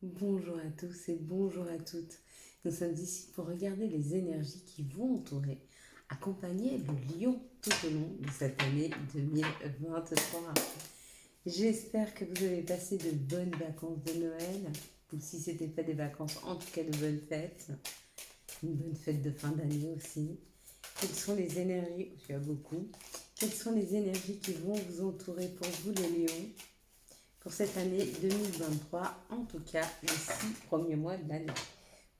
Bonjour à tous et bonjour à toutes. Nous sommes ici pour regarder les énergies qui vont entourer, accompagner le lion tout au long de cette année 2023. J'espère que vous avez passé de bonnes vacances de Noël, ou si ce n'était pas des vacances, en tout cas de bonnes fêtes. Une bonne fête de fin d'année aussi. Quelles sont les énergies, il y a beaucoup, quelles sont les énergies qui vont vous entourer pour vous les lions pour cette année 2023, en tout cas les 6 premiers mois de l'année.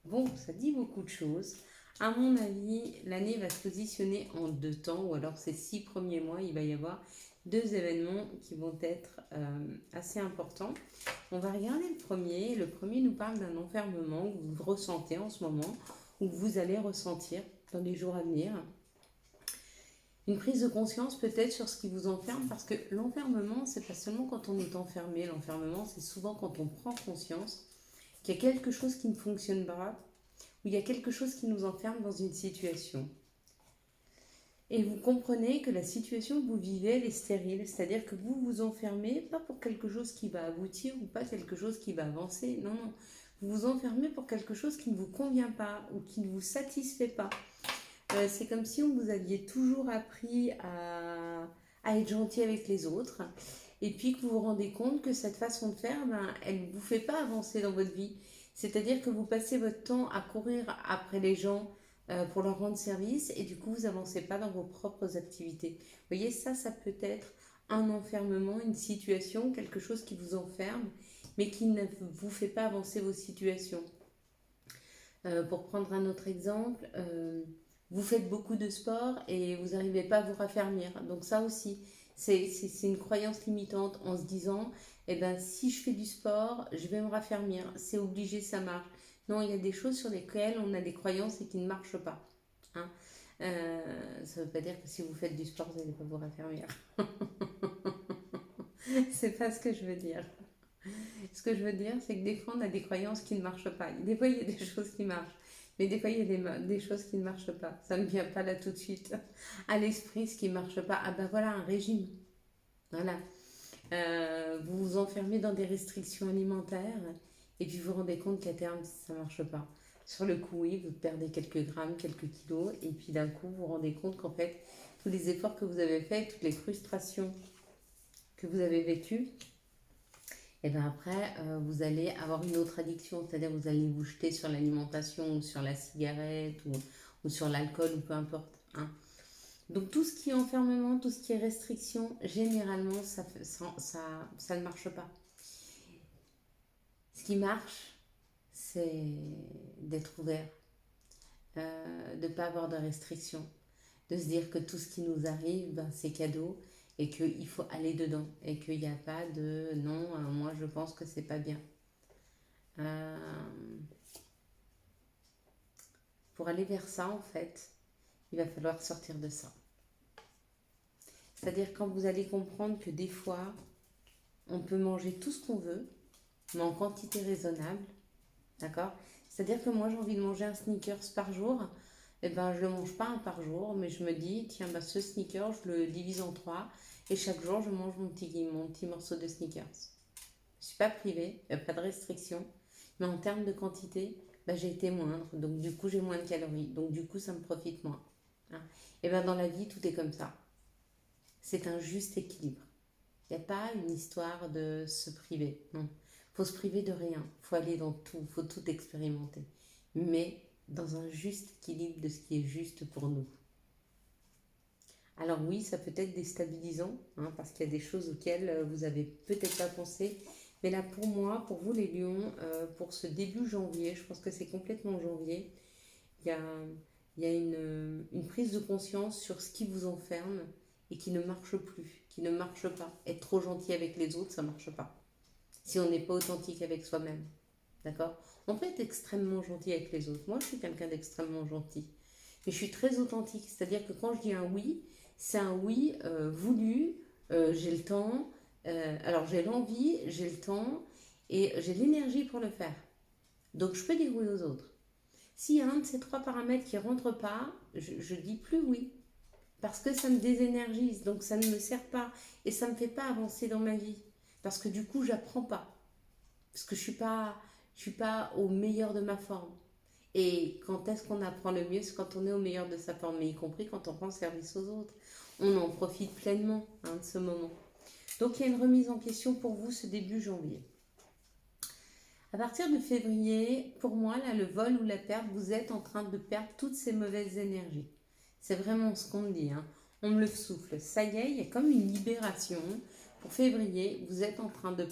Bon, ça dit beaucoup de choses. À mon avis, l'année va se positionner en deux temps, ou alors ces 6 premiers mois, il va y avoir deux événements qui vont être assez importants. On va regarder le premier. Le premier nous parle d'un enfermement que vous ressentez en ce moment, ou que vous allez ressentir dans les jours à venir. Une prise de conscience peut-être sur ce qui vous enferme, parce que l'enfermement, c'est pas seulement quand on est enfermé. L'enfermement, c'est souvent quand on prend conscience qu'il y a quelque chose qui ne fonctionne pas, ou il y a quelque chose qui nous enferme dans une situation. Et vous comprenez que la situation que vous vivez, elle est stérile, c'est-à-dire que vous vous enfermez pas pour quelque chose qui va aboutir ou pas quelque chose qui va avancer, non, non. Vous vous enfermez pour quelque chose qui ne vous convient pas ou qui ne vous satisfait pas. C'est comme si on vous aviez toujours appris à être gentil avec les autres, et puis que vous vous rendez compte que cette façon de faire, elle ne vous fait pas avancer dans votre vie. C'est-à-dire que vous passez votre temps à courir après les gens pour leur rendre service, et du coup vous n'avancez pas dans vos propres activités. Vous voyez, ça peut être un enfermement, une situation, quelque chose qui vous enferme, mais qui ne vous fait pas avancer vos situations. Pour prendre un autre exemple, vous faites beaucoup de sport et vous n'arrivez pas à vous raffermir. Donc ça aussi, c'est une croyance limitante en se disant, eh ben, si je fais du sport, je vais me raffermir. C'est obligé, ça marche. Non, il y a des choses sur lesquelles on a des croyances et qui ne marchent pas. Hein. Ça ne veut pas dire que si vous faites du sport, vous n'allez pas vous raffermir. C'est pas ce que je veux dire. Ce que je veux dire, c'est que des fois, on a des croyances qui ne marchent pas. Des fois, il y a des choses qui marchent. Mais des fois, il y a des choses qui ne marchent pas. Ça ne me vient pas là tout de suite à l'esprit ce qui ne marche pas. Ah ben voilà, un régime. Voilà. Vous vous enfermez dans des restrictions alimentaires et puis vous vous rendez compte qu'à terme, ça ne marche pas. Sur le coup, oui, vous perdez quelques grammes, quelques kilos, et puis d'un coup, vous vous rendez compte qu'en fait, tous les efforts que vous avez faits, toutes les frustrations que vous avez vécues, et bien après, vous allez avoir une autre addiction, c'est-à-dire vous allez vous jeter sur l'alimentation ou sur la cigarette ou sur l'alcool ou peu importe. Hein. Donc tout ce qui est enfermement, tout ce qui est restriction, généralement, ça ne marche pas. Ce qui marche, c'est d'être ouvert, de ne pas avoir de restrictions, de se dire que tout ce qui nous arrive, ben, c'est cadeau et qu'il faut aller dedans et qu'il n'y a pas de non, moi je pense que c'est pas bien. Euh, pour aller vers ça, en fait, il va falloir sortir de ça. C'est-à-dire quand vous allez comprendre que des fois, on peut manger tout ce qu'on veut, mais en quantité raisonnable, d'accord. C'est-à-dire que moi, j'ai envie de manger un sneakers par jour, et ben je ne le mange pas un par jour, mais je me dis, tiens, bah, ce sneakers, je le divise en trois, et chaque jour, je mange mon petit morceau de sneakers. Je ne suis pas privée, il n'y a pas de restriction, mais en termes de quantité, bah, j'ai été moindre, donc du coup, j'ai moins de calories, donc du coup, ça me profite moins. Hein. Et bien dans la vie, tout est comme ça. C'est un juste équilibre. Il n'y a pas une histoire de se priver. Non. Il faut se priver de rien. Il faut aller dans tout. Il faut tout expérimenter. Mais dans un juste équilibre de ce qui est juste pour nous. Alors oui, ça peut être déstabilisant, hein, parce qu'il y a des choses auxquelles vous n'avez peut-être pas pensé. Mais là, pour moi, pour vous les lions, pour ce début janvier, je pense que c'est complètement janvier, il y a, il y a une prise de conscience sur ce qui vous enferme et qui ne marche plus, qui ne marche pas. Être trop gentil avec les autres, ça ne marche pas. Si on n'est pas authentique avec soi-même. D'accord. On peut être extrêmement gentil avec les autres. Moi, je suis quelqu'un d'extrêmement gentil. Mais je suis très authentique. C'est-à-dire que quand je dis un oui, c'est un oui voulu, j'ai le temps, alors j'ai l'envie, j'ai le temps et j'ai l'énergie pour le faire. Donc je peux dire oui aux autres. S'il y a un de ces trois paramètres qui ne rentre pas, je dis plus oui. Parce que ça me désénergise, donc ça ne me sert pas. Et ça ne me fait pas avancer dans ma vie. Parce que du coup, j'apprends pas. Parce que je suis pas. Je suis pas au meilleur de ma forme. Et quand est-ce qu'on apprend le mieux? C'est quand on est au meilleur de sa forme, mais y compris quand on rend service aux autres. On en profite pleinement de ce moment. Donc il y a une remise en question pour vous ce début janvier. À partir de février, pour moi, là, le vol ou la perte, vous êtes en train de perdre toutes ces mauvaises énergies. C'est vraiment ce qu'on me dit. On me le souffle. Ça y est, il y a comme une libération. Pour février, vous êtes en train de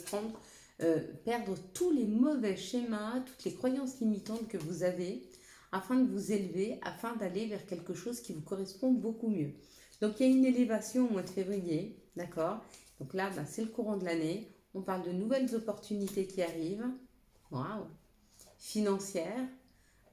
perdre tous les mauvais schémas, toutes les croyances limitantes que vous avez, afin de vous élever, afin d'aller vers quelque chose qui vous correspond beaucoup mieux. Donc il y a une élévation au mois de février, d'accord? Donc là, c'est le courant de l'année. On parle de nouvelles opportunités qui arrivent. Waouh! Financières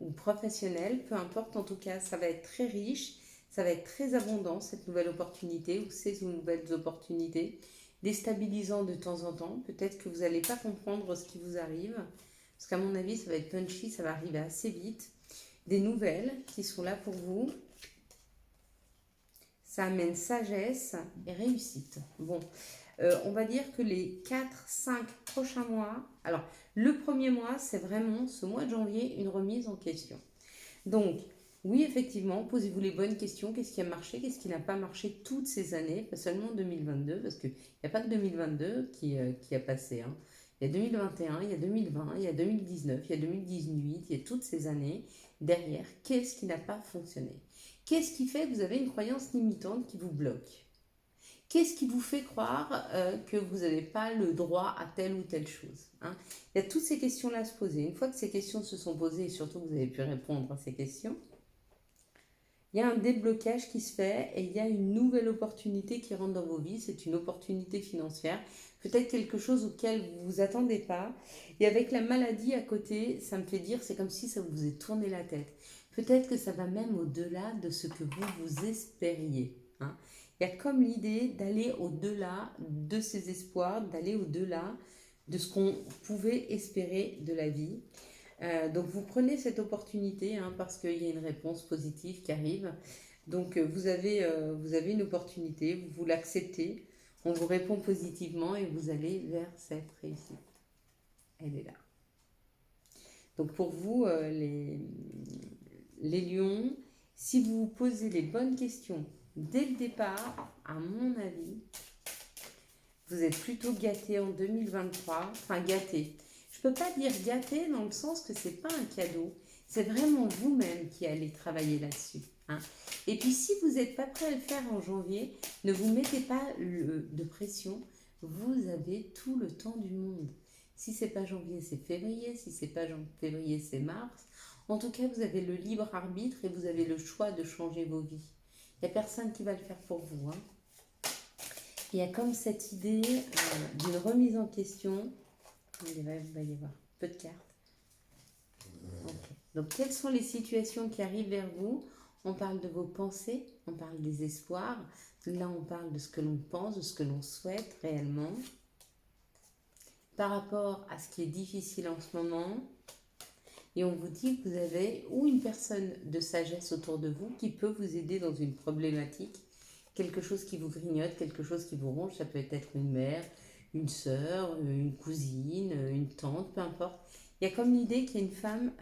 ou professionnelles, peu importe, en tout cas, ça va être très riche, ça va être très abondant, cette nouvelle opportunité ou ces nouvelles opportunités, déstabilisant de temps en temps. Peut-être que vous n'allez pas comprendre ce qui vous arrive, parce qu'à mon avis, ça va être punchy, ça va arriver assez vite. Des nouvelles qui sont là pour vous. Ça amène sagesse et réussite. Bon, on va dire que les 4-5 prochains mois, alors le premier mois, c'est vraiment ce mois de janvier, une remise en question. Donc, oui, effectivement, posez-vous les bonnes questions. Qu'est-ce qui a marché? Qu'est-ce qui n'a pas marché toutes ces années? Pas seulement 2022, parce qu'il n'y a pas que 2022 qui a passé. Il y a 2021, il y a 2020, il y a 2019, il y a 2018, il y a toutes ces années. Derrière, qu'est-ce qui n'a pas fonctionné? Qu'est-ce qui fait que vous avez une croyance limitante qui vous bloque? Qu'est-ce qui vous fait croire que vous n'avez pas le droit à telle ou telle chose? Il y a toutes ces questions-là à se poser. Une fois que ces questions se sont posées et surtout que vous avez pu répondre à ces questions, il y a un déblocage qui se fait et il y a une nouvelle opportunité qui rentre dans vos vies. C'est une opportunité financière, peut-être quelque chose auquel vous ne vous attendez pas. Et avec la maladie à côté, ça me fait dire, c'est comme si ça vous est tourné la tête. Peut-être que ça va même au-delà de ce que vous espériez. Il y a comme l'idée d'aller au-delà de ses espoirs, d'aller au-delà de ce qu'on pouvait espérer de la vie. Donc vous prenez cette opportunité parce qu'il y a une réponse positive qui arrive. Donc vous avez une opportunité, vous l'acceptez, on vous répond positivement et vous allez vers cette réussite. Elle est là. Donc pour vous, les lions, si vous vous posez les bonnes questions dès le départ, à mon avis, vous êtes plutôt gâté en 2023. Enfin, gâté. Je ne peux pas dire gâté dans le sens que ce n'est pas un cadeau. C'est vraiment vous-même qui allez travailler là-dessus. Et puis, si vous n'êtes pas prêt à le faire en janvier, ne vous mettez pas de pression. Vous avez tout le temps du monde. Si ce n'est pas janvier, c'est février. Si ce n'est pas février, c'est mars. En tout cas, vous avez le libre arbitre et vous avez le choix de changer vos vies. Il n'y a personne qui va le faire pour vous. Il y a comme cette idée d'une remise en question. Il va y avoir peu de cartes. Okay. Donc, quelles sont les situations qui arrivent vers vous? On parle de vos pensées, on parle des espoirs. Là, on parle de ce que l'on pense, de ce que l'on souhaite réellement. Par rapport à ce qui est difficile en ce moment. Et on vous dit que vous avez ou une personne de sagesse autour de vous qui peut vous aider dans une problématique, quelque chose qui vous grignote, quelque chose qui vous ronge. Ça peut être une mère, une sœur, une cousine, une tante, peu importe. Il y a comme l'idée qu'il y a une femme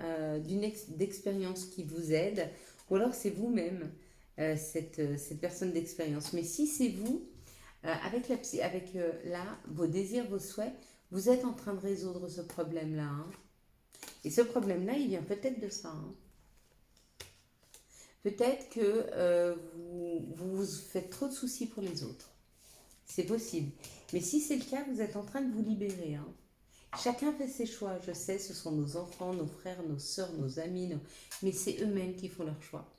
d'expérience qui vous aide, ou alors c'est vous-même, cette personne d'expérience. Mais si c'est vous, avec vos désirs, vos souhaits, vous êtes en train de résoudre ce problème-là. Et ce problème-là, il vient peut-être de ça. Peut-être que vous vous faites trop de soucis pour les autres. C'est possible. Mais si c'est le cas, vous êtes en train de vous libérer. Chacun fait ses choix. Je sais, ce sont nos enfants, nos frères, nos sœurs, nos amis. Mais c'est eux-mêmes qui font leurs choix.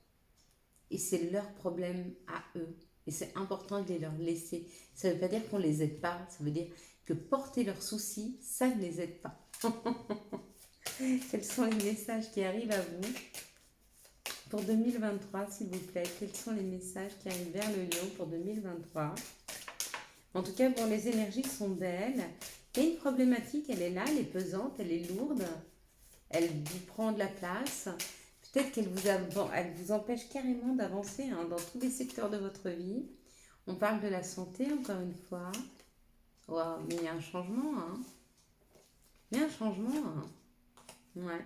Et c'est leur problème à eux. Et c'est important de les leur laisser. Ça ne veut pas dire qu'on ne les aide pas. Ça veut dire que porter leurs soucis, ça ne les aide pas. Quels sont les messages qui arrivent à vous pour 2023, s'il vous plaît? Quels sont les messages qui arrivent vers le lion pour 2023? En tout cas, bon, les énergies sont belles. Il y a une problématique, elle est là, elle est pesante, elle est lourde. Elle vous prend de la place. Peut-être qu'elle vous empêche carrément d'avancer dans tous les secteurs de votre vie. On parle de la santé, encore une fois. Wow, mais il y a un changement. Il y a un changement. Ouais.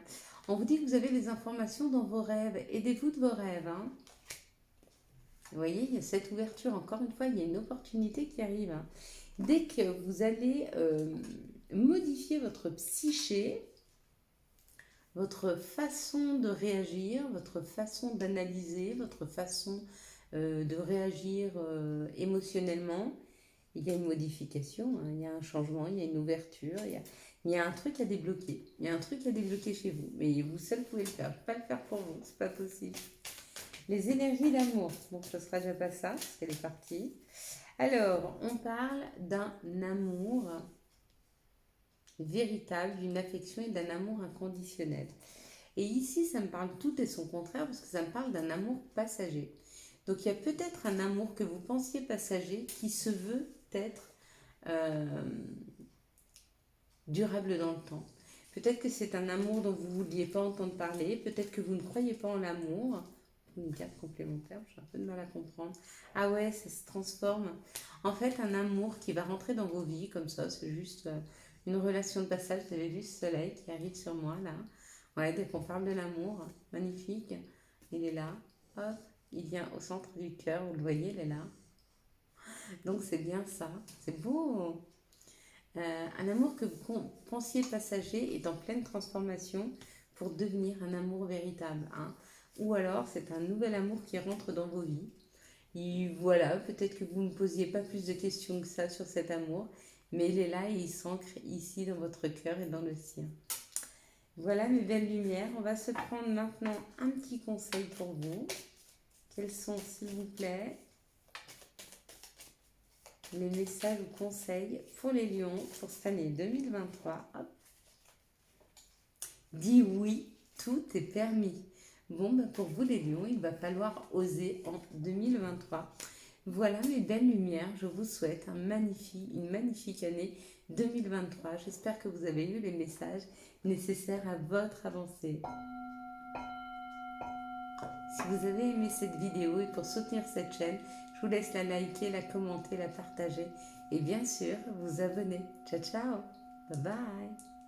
On vous dit que vous avez des informations dans vos rêves. Aidez-vous de vos rêves, hein. Vous voyez, il y a cette ouverture. Encore une fois, il y a une opportunité qui arrive, hein. Dès que vous allez modifier votre psyché, votre façon de réagir, votre façon d'analyser, votre façon de réagir émotionnellement, il y a une modification, hein, il y a un changement, il y a une ouverture, il y a un truc à débloquer. Il y a un truc à débloquer chez vous. Mais vous seul pouvez le faire. Je ne peux pas le faire pour vous, c'est pas possible. Les énergies d'amour. Bon, ce sera déjà pas ça, parce qu'elle est partie. Alors, on parle d'un amour véritable, d'une affection et d'un amour inconditionnel. Et ici, ça me parle tout et son contraire, parce que ça me parle d'un amour passager. Donc, il y a peut-être un amour que vous pensiez passager qui se veut être euh, durable dans le temps. Peut-être que c'est un amour dont vous ne vouliez pas entendre parler, peut-être que vous ne croyez pas en l'amour. Une carte complémentaire, j'ai un peu de mal à comprendre. Ah ouais, ça se transforme. En fait, un amour qui va rentrer dans vos vies comme ça, c'est juste une relation de passage. Vous avez vu ce soleil qui arrive sur moi là. Ouais, dès qu'on parle de l'amour, magnifique, il est là. Hop, il vient au centre du cœur, vous le voyez, il est là. Donc c'est bien ça, c'est beau. Un amour que vous pensiez passager est en pleine transformation pour devenir un amour véritable, hein. Ou alors c'est un nouvel amour qui rentre dans vos vies. Et voilà, peut-être que vous ne posiez pas plus de questions que ça sur cet amour, mais il est là et il s'ancre ici dans votre cœur et dans le sien. Voilà mes belles lumières, on va se prendre maintenant un petit conseil pour vous. Quels sont, s'il vous plaît, les messages ou conseils pour les lions pour cette année 2023? Hop. Dis oui, tout est permis. Bon, ben pour vous les lions, il va falloir oser en 2023. Voilà mes belles lumières, je vous souhaite une magnifique année 2023. J'espère que vous avez eu les messages nécessaires à votre avancée. Si vous avez aimé cette vidéo et pour soutenir cette chaîne, je vous laisse la liker, la commenter, la partager et bien sûr vous abonner. Ciao ciao, bye bye.